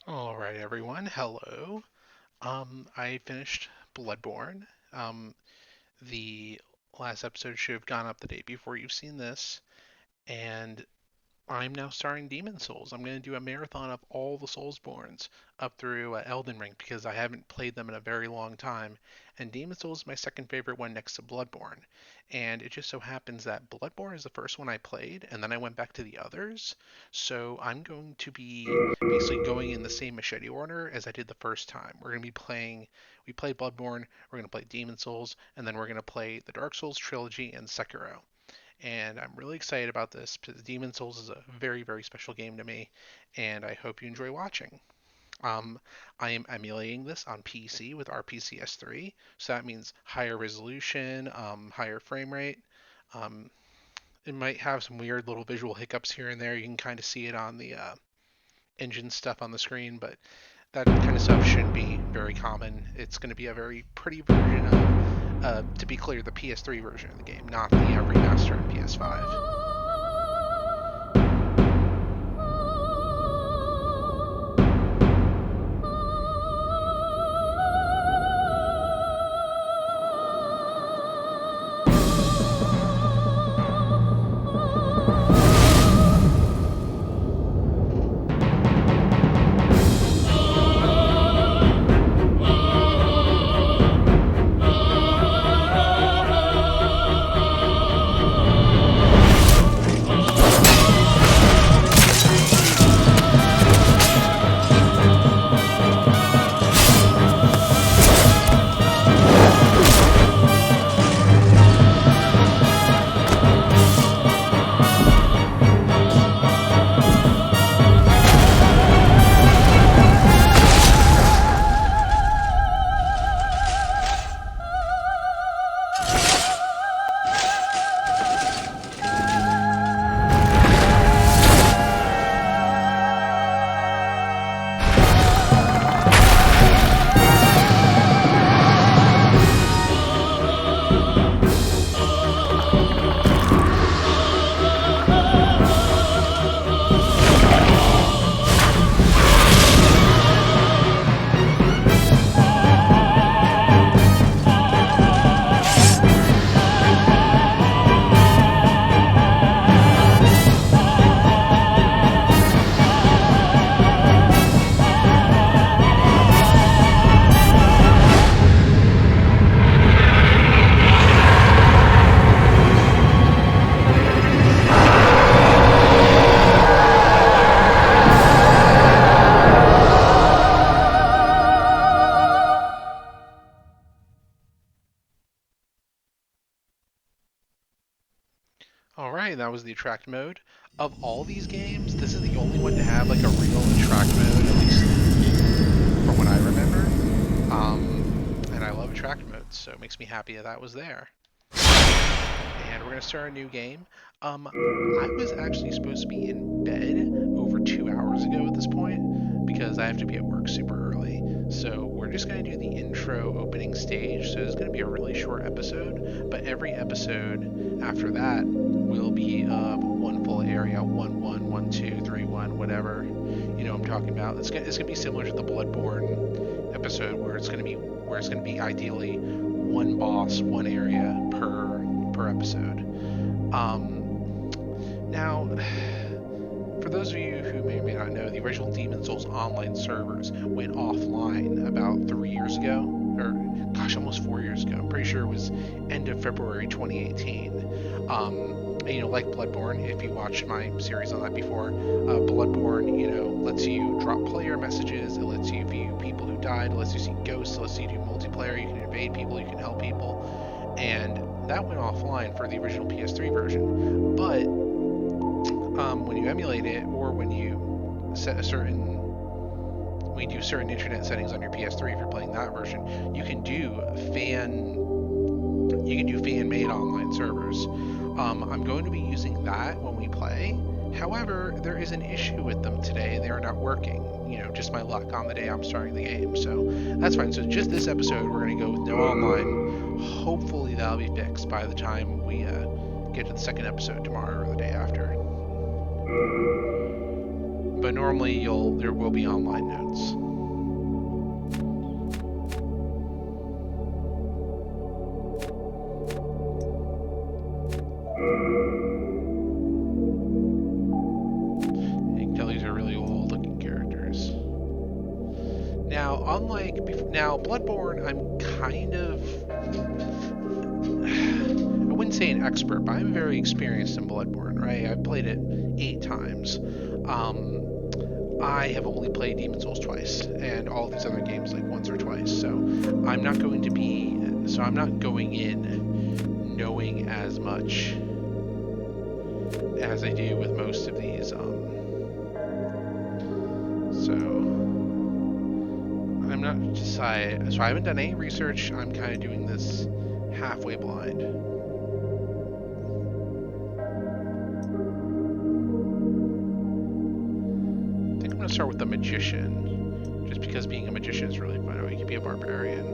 All right, everyone. Hello. I finished Bloodborne. The last episode should have gone up the day before you've seen this, and I'm now starting Demon Souls. I'm going to do a marathon of all the Soulsbornes up through Elden Ring because I haven't played them in a very long time. And Demon Souls is my second favorite one next to Bloodborne. And it just so happens that Bloodborne is the first one I played, and then I went back to the others. So I'm going to be basically going in the same machete order as I did the first time. We played Bloodborne, we're going to play Demon Souls, and then we're going to play the Dark Souls trilogy and Sekiro, and I'm really excited about this because Demon Souls is a very, very special game to me, and I hope you enjoy watching. Um, I am emulating this on PC with RPCS3, so that means higher resolution, higher frame rate. Um, it might have some weird little visual hiccups here and there. You can kind of see it on the engine stuff on the screen, but that kind of stuff shouldn't be very common. It's going to be a very pretty version of, to be clear, the PS3 version of the game, not the remaster on PS5. All right, that was the attract mode. Of all these games, this is the only one to have like a real attract mode, at least from what I remember. And I love attract modes, so it makes me happy that that was there. And we're gonna start a new game. I was actually supposed to be in bed over 2 hours ago at this point because I have to be at work super early. So we're just gonna do the intro opening stage. So it's gonna be a really short episode, but every episode after that will be one full area, 1-1, 1-2, 3-1, whatever. You know what I'm talking about. It's gonna be similar to the Bloodborne episode where it's gonna be ideally one boss, one area per episode. Now, for those of you who may or may not know, the original Demon Souls online servers went offline about 3 years ago, or gosh, almost 4 years ago. I'm pretty sure it was end of February 2018. Like Bloodborne, if you watched my series on that before, Bloodborne, lets you drop player messages, it lets you view people who died, it lets you see ghosts, it lets you do multiplayer, you can invade people, you can help people, and that went offline for the original PS3 version. But when you emulate it, or when you set a certain when you do certain internet settings on your PS3, if you're playing that version, you can do fan made online servers. I'm going to be using that when we play. However, there is an issue with them today. They are not working. Just my luck on the day I'm starting the game. So that's fine. So just this episode, we're going to go with no online. Hopefully that'll be fixed by the time we get to the second episode tomorrow or the day after. but normally there will be online notes. You can tell these are really old looking characters. Now, now Bloodborne, I'm kind of, I wouldn't say an expert, but I'm very experienced in Bloodborne, right? I've played it 8 times. I have only played Demon's Souls twice, and all these other games like once or twice. So I'm not going in knowing as much as I do with most of these. So I'm not decided. So I haven't done any research. I'm kind of doing this halfway blind. I think I'm gonna start with the magician, just because being a magician is really fun. Or you could be a barbarian,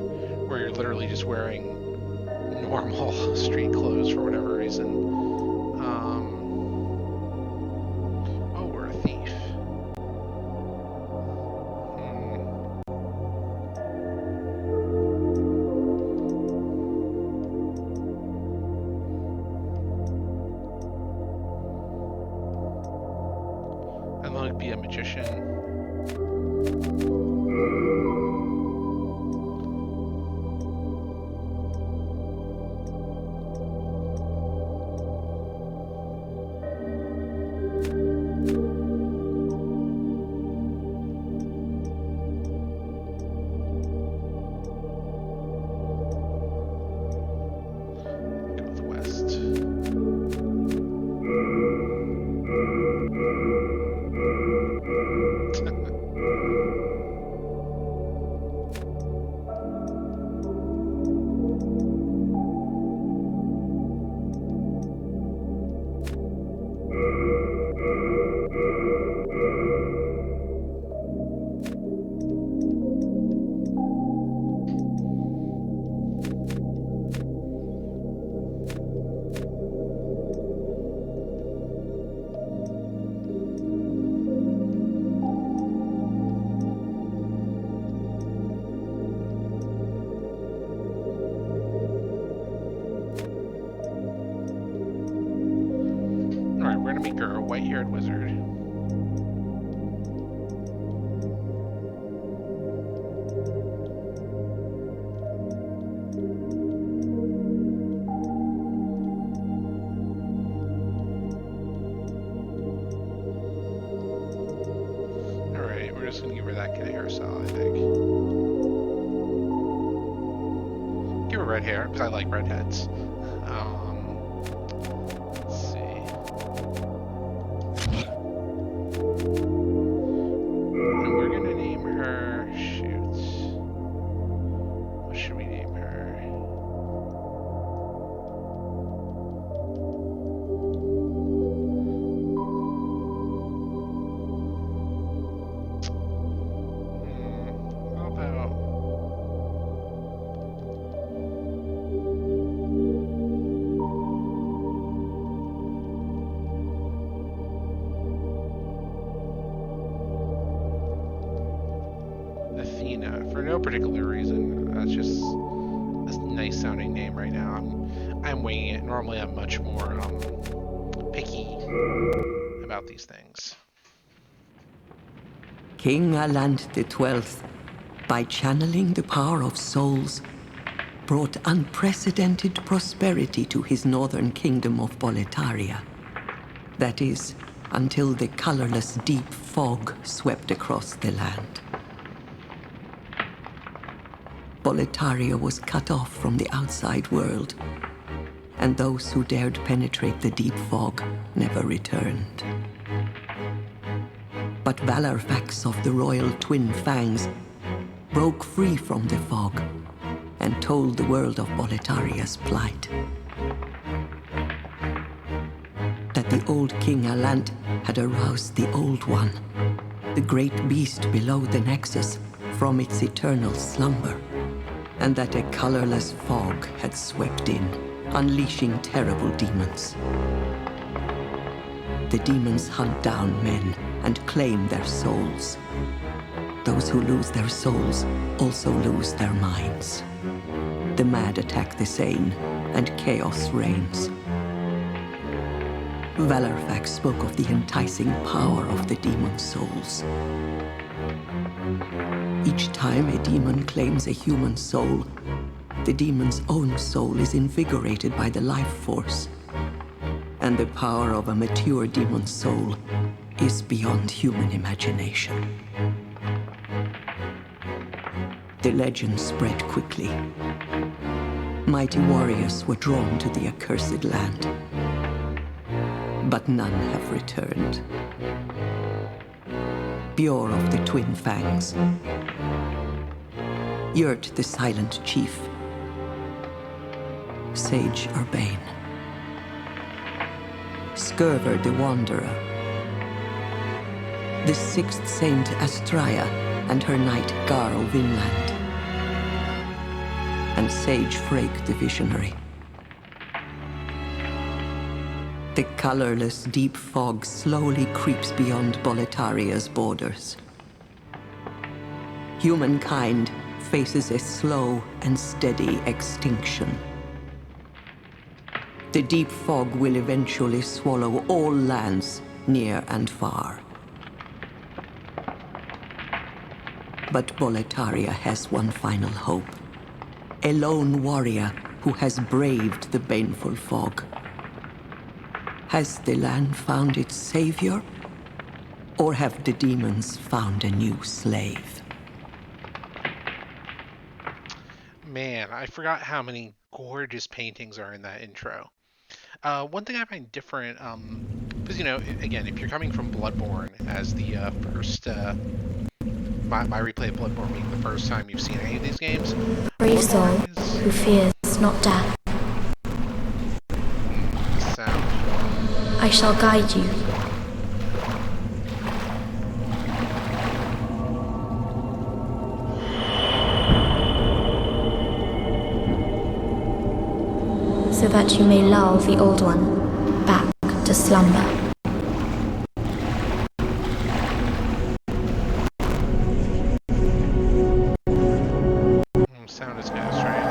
where you're literally just wearing normal street clothes for whatever reason. Oh, we're a thief. And then be a magician. Or a white-haired wizard. Alright, we're just gonna give her that kind of hairstyle, I think. Give her red hair, because I like redheads. For no particular reason. That's just a nice sounding name right now. I'm winging it. Normally I'm much more picky about these things. King Alant XII, by channeling the power of souls, brought unprecedented prosperity to his northern kingdom of Boletaria. That is, until the colorless deep fog swept across the land. Boletaria was cut off from the outside world, and those who dared penetrate the deep fog never returned. But Valarfax of the royal twin fangs broke free from the fog and told the world of Boletaria's plight. That the old King Alant had aroused the Old One, the great beast below the Nexus, from its eternal slumber, and that a colorless fog had swept in, unleashing terrible demons. the demons hunt down men and claim their souls. Those who lose their souls also lose their minds. The mad attack the sane, and chaos reigns. Valarfax spoke of the enticing power of the demon souls. Each time a demon claims a human soul, the demon's own soul is invigorated by the life force. And the power of a mature demon's soul is beyond human imagination. The legend spread quickly. Mighty warriors were drawn to the accursed land, but none have returned. Bjor of the Twin Fangs, Yurt the Silent Chief, Sage Urbane, Skurver the Wanderer, the Sixth Saint Astraea and her knight Garl Vinland, and Sage Frake the Visionary. The colorless deep fog slowly creeps beyond Boletaria's borders. Humankind faces a slow and steady extinction. The deep fog will eventually swallow all lands near and far. But Boletaria has one final hope. A lone warrior who has braved the baneful fog. Has the land found its savior? Or have the demons found a new slave? Man, I forgot how many gorgeous paintings are in that intro. One thing I find different, because, you know, again, if you're coming from Bloodborne as the first, my replay of Bloodborne being the first time you've seen any of these games, Brave soul who fears not death. Sound. I shall guide you. So that you may lull the old one back to slumber. Sound is kind of strange.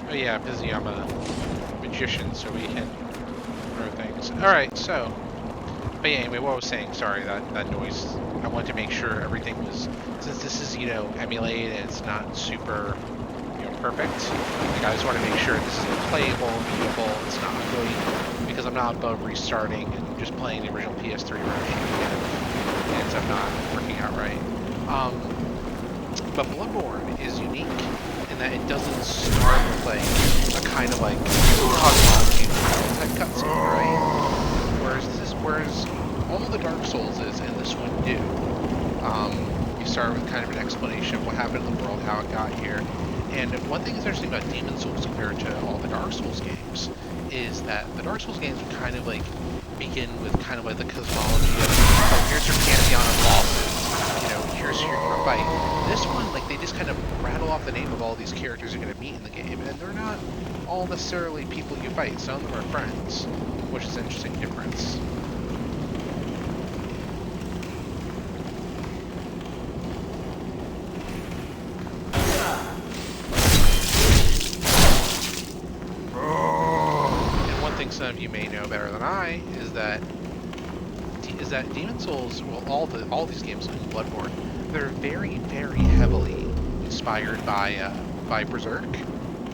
Oh yeah, busy. I'm a magician, so we can throw things. Alright, so... But yeah, anyway, what I was saying, sorry, that noise. I wanted to make sure everything was... Since this is, you know, emulated, it's not super, you know, perfect. Like, I just want to make sure this is playable, viewable, it's not ugly. Because I'm not above restarting and just playing the original PS3 version again. It ends up not working out right. But Bloodborne is unique in that it doesn't start with like a kind of like cosmology type cutscene, right? Whereas all the Dark Souls is, and this one do. You start with kind of an explanation of what happened in the world, how it got here. And one thing that's interesting about Demon Souls compared to all the Dark Souls games is that the Dark Souls games would kind of like begin with kind of like the cosmology of, oh, here's your pantheon of bosses. You know, here's your fight. This one, like, they just kind of rattle off the name of all these characters you're going to meet in the game, and they're not all necessarily people you fight. Some of them are friends, which is an interesting difference. And one thing some of you may know better than I is that Demon Souls, well, all these games, including Bloodborne, they're very, very heavily inspired by Berserk.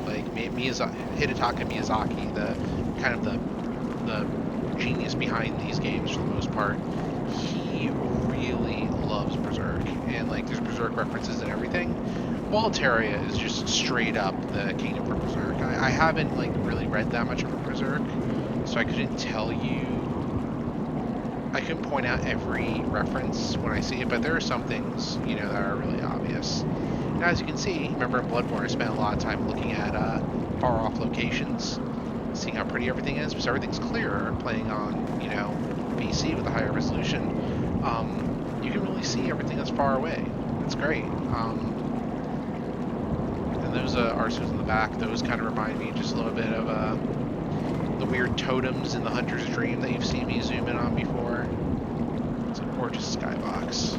Like Hidetaka Miyazaki, the kind of the genius behind these games for the most part, he really loves Berserk, and like there's Berserk references and everything. Walteria is just straight up the kingdom for Berserk. I haven't like really read that much about Berserk, so I couldn't tell you. I couldn't point out every reference when I see it, but there are some things, you know, that are really obvious. And as you can see, remember in Bloodborne, I spent a lot of time looking at far-off locations, seeing how pretty everything is, because everything's clearer playing on, you know, PC with a higher resolution. You can really see everything that's far away. It's great. And those arsos in the back, those kind of remind me just a little bit of the weird totems in the Hunter's Dream that you've seen me zoom in on before. It's a gorgeous skybox.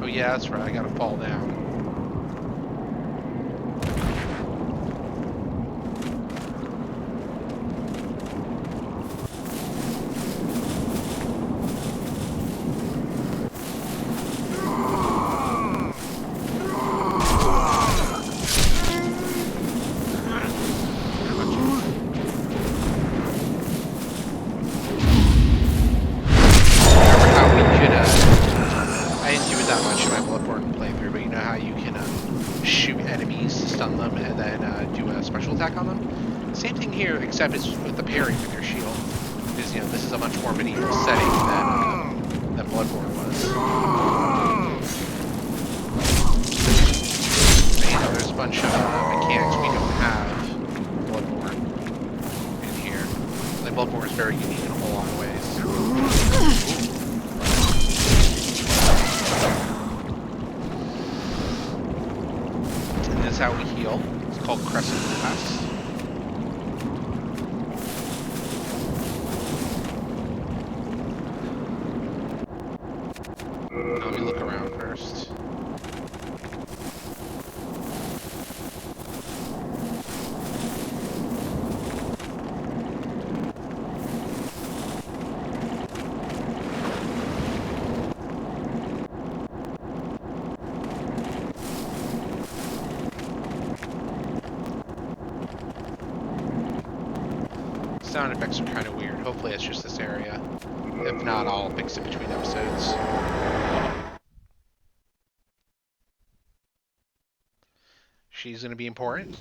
Oh yeah, that's right, I gotta fall down. Except it's with the parry with your shield, because you know this is a much more medieval setting than Bloodborne was. But, you know, there's a bunch of mechanics we don't have in Bloodborne in here. Like Bloodborne is very unique in a whole lot of ways. And this is how we heal. It's called Crescent Pass. Let me look around first. Sound effects are kind of weird. Hopefully it's just this area. If not, I'll fix it between episodes. She's going to be important.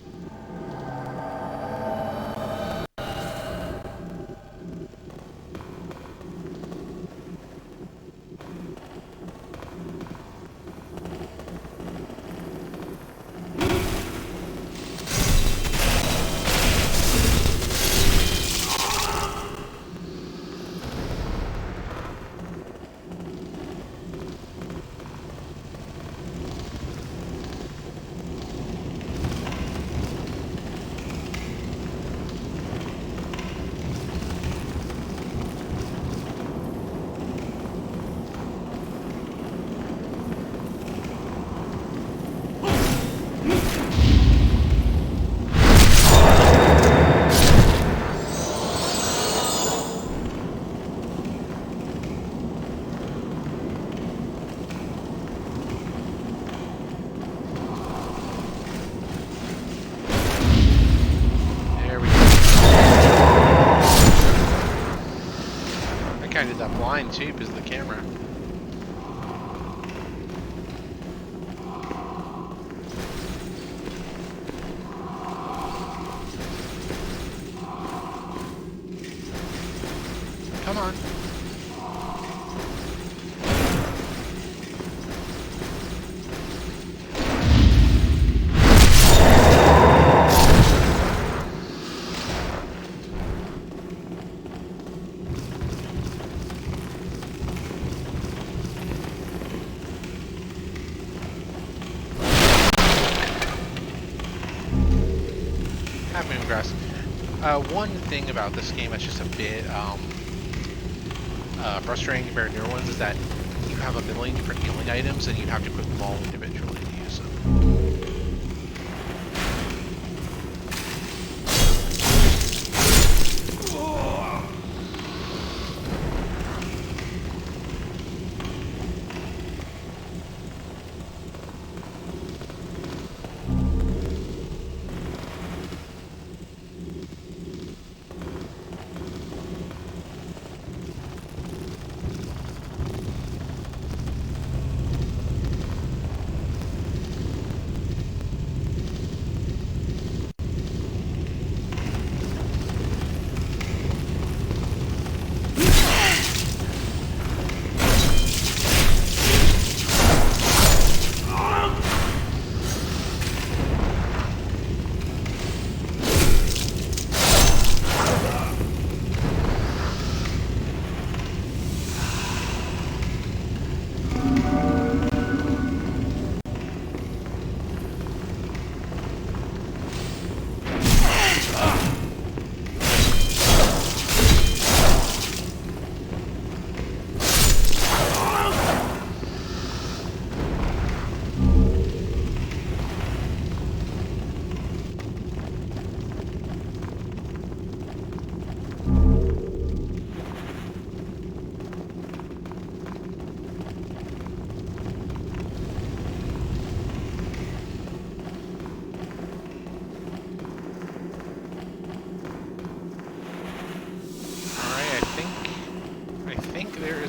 Kind of that blind too because of the camera. Come on. One thing about this game that's just a bit frustrating compared to newer ones is that you have a million different healing items and you have to equip them all individually to use them.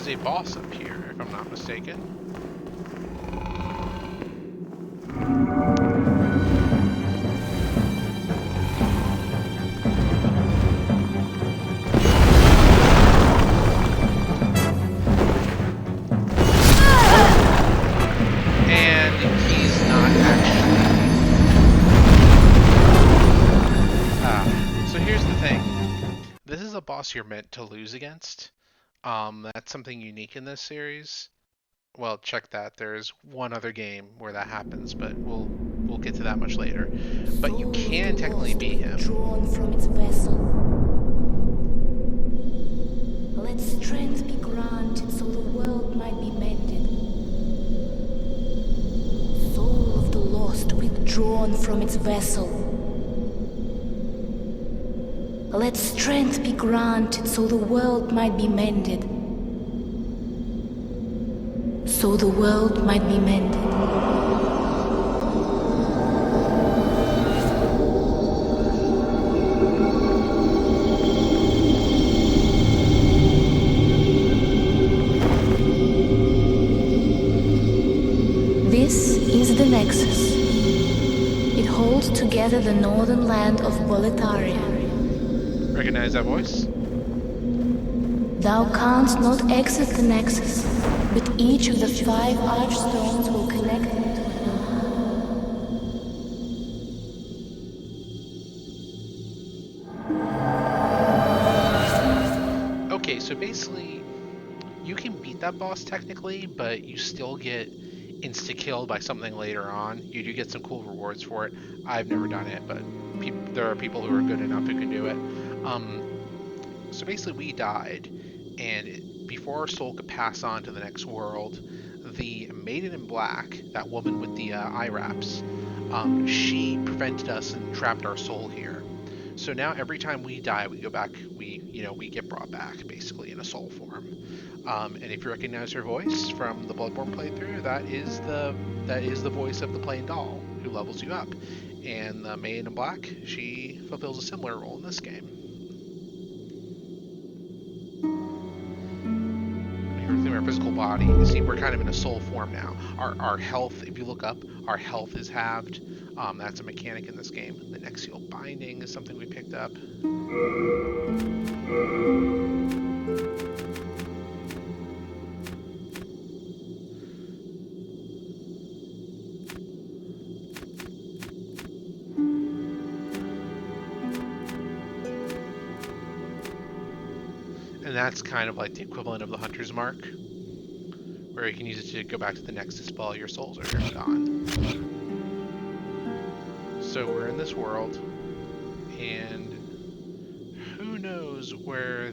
is a boss up here, if I'm not mistaken. Boss you're meant to lose against. That's something unique in this series. Well, check that. There's one other game where that happens, but we'll get to that much later. But you can technically beat him. Drawn from its vessel. Let strength be granted so the world might be mended. Soul of the lost withdrawn from its vessel. Let strength be granted so the world might be mended. So the world might be mended. This is the Nexus. It holds together the northern land of Boletaria. Recognize that voice? Thou canst not exit the Nexus, but each of the 5 archstones will connect them to another. Okay, so basically, you can beat that boss technically, but you still get insta-killed by something later on. You do get some cool rewards for it. I've never done it, but there are people who are good enough who can do it. So basically we died, and before our soul could pass on to the next world, the Maiden in Black, that woman with the eye wraps, she prevented us and trapped our soul here. So now every time we die, we go back, we get brought back, basically, in a soul form. And if you recognize her voice from the Bloodborne playthrough, that is the voice of the plain doll who levels you up. And the Maiden in Black, she fulfills a similar role in this game. Our physical body. You see, we're kind of in a soul form now. Our health, if you look up, our health is halved. That's a mechanic in this game. The Nexial binding is something we picked up. And that's kind of like the equivalent of the Hunter's Mark, where you can use it to go back to the Nexus while your souls are gone. So we're in this world, and who knows where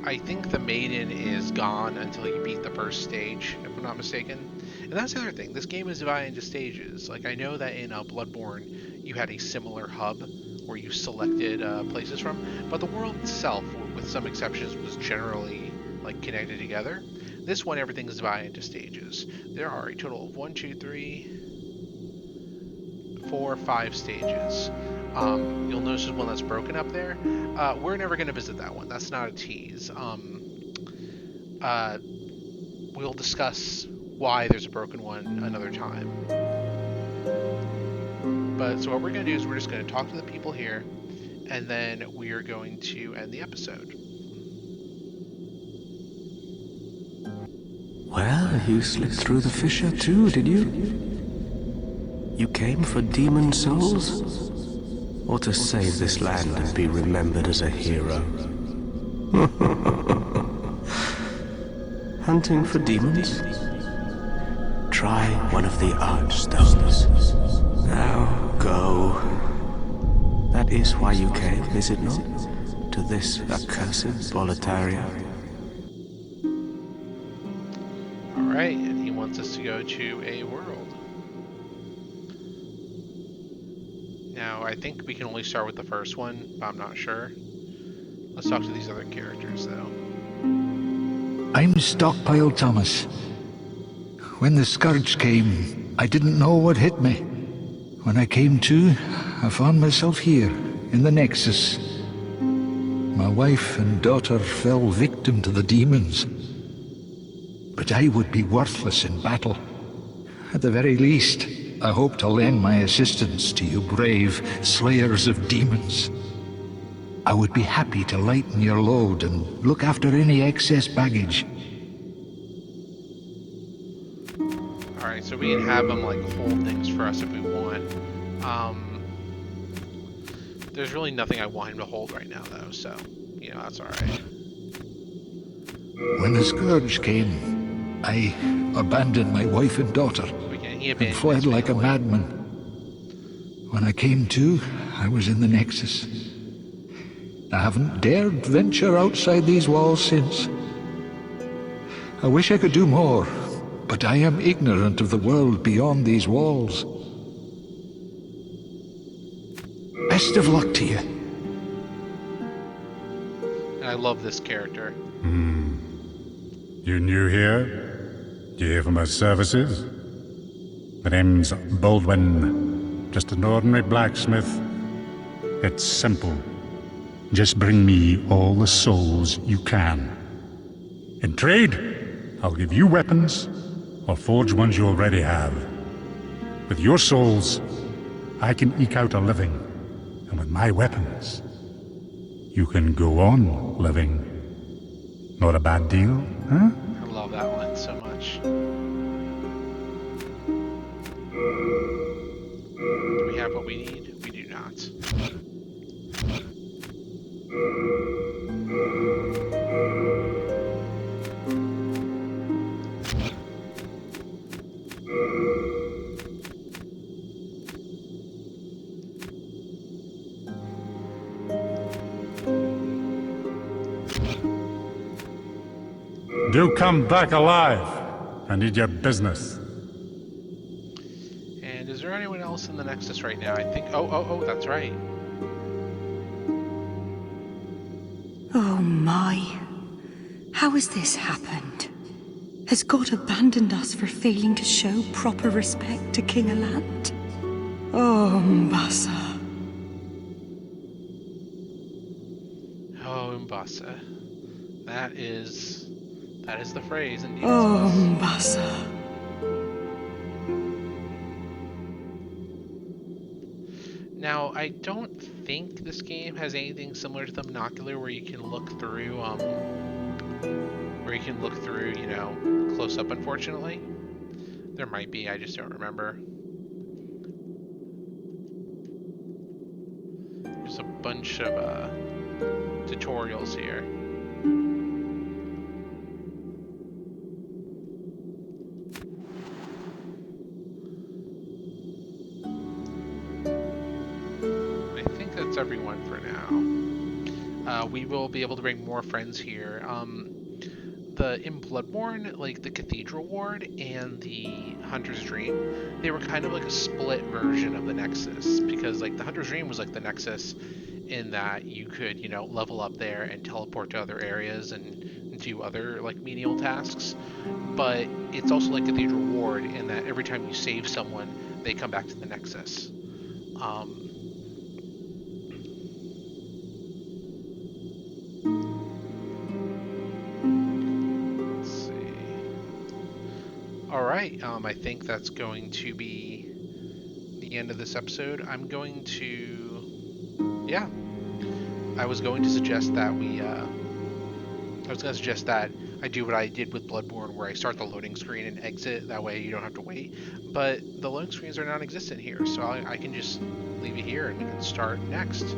I think the Maiden is gone until you beat the first stage, if I'm not mistaken. And that's the other thing, this game is divided into stages. Like, I know that in Bloodborne, you had a similar hub where you selected places from, but the world itself, with some exceptions, was generally like connected together. This one, everything is divided into stages. There are a total of 1, 2, 3, 4, 5 stages. You'll notice there's one that's broken up there. We're never going to visit that one. That's not a tease. We'll discuss why there's a broken one another time. But so what we're going to do is we're just going to talk to the people here, and then we are going to end the episode. Well, you slipped through the fissure too, did you? You came for demon souls? Or to save this land and be remembered as a hero? Hunting for demons? Try one of the archstones. Now go. That is why you came, is it not? To this accursed Boletaria. Alright, and he wants us to go to a world. Now, I think we can only start with the first one, but I'm not sure. Let's talk to these other characters, though. I'm Stockpile Thomas. When the scourge came, I didn't know what hit me. When I came to, I found myself here, in the Nexus. My wife and daughter fell victim to the demons. But I would be worthless in battle. At the very least, I hope to lend my assistance to you brave slayers of demons. I would be happy to lighten your load and look after any excess baggage. Alright, so we can have him, like, hold things for us if we want. There's really nothing I want him to hold right now, though, so, you know, that's alright. When the Scourge came, I abandoned my wife and daughter and fled like a madman. When I came to, I was in the Nexus. I haven't dared venture outside these walls since. I wish I could do more, but I am ignorant of the world beyond these walls. Best of luck to you. I love this character. You new here? Do you hear from our services? My name's Baldwin. Just an ordinary blacksmith. It's simple. Just bring me all the souls you can. In trade, I'll give you weapons, or forge ones you already have. With your souls, I can eke out a living. And with my weapons, you can go on living. Not a bad deal, huh? I love that one so much. Do we have what we need? We do not. Do come back alive. I need your business. And is there anyone else in the Nexus right now? I think... Oh, that's right. Oh my. How has this happened? Has God abandoned us for failing to show proper respect to King Alant? Oh, Mbasa. Oh, Umbasa. That is the phrase indeed. Oh, Mbasa. Now, I don't think this game has anything similar to the Monocular where you can look through, you know, close up, unfortunately. There might be, I just don't remember. There's a bunch of, tutorials here. Everyone for now. We will be able to bring more friends here. In Bloodborne, like the Cathedral Ward and the Hunter's Dream, they were kind of like a split version of the Nexus, because like the Hunter's Dream was like the Nexus in that you could, you know, level up there and teleport to other areas and do other like menial tasks, but it's also like Cathedral Ward in that every time you save someone, they come back to the Nexus. Alright, I think that's going to be the end of this episode. I was going to suggest that I do what I did with Bloodborne, where I start the loading screen and exit, that way you don't have to wait. But the loading screens are non-existent here, so I can just leave it here and we can start next.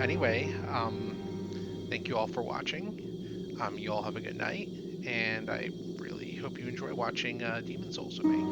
Anyway, thank you all for watching. You all have a good night, and I really hope you enjoy watching Demon Souls with me.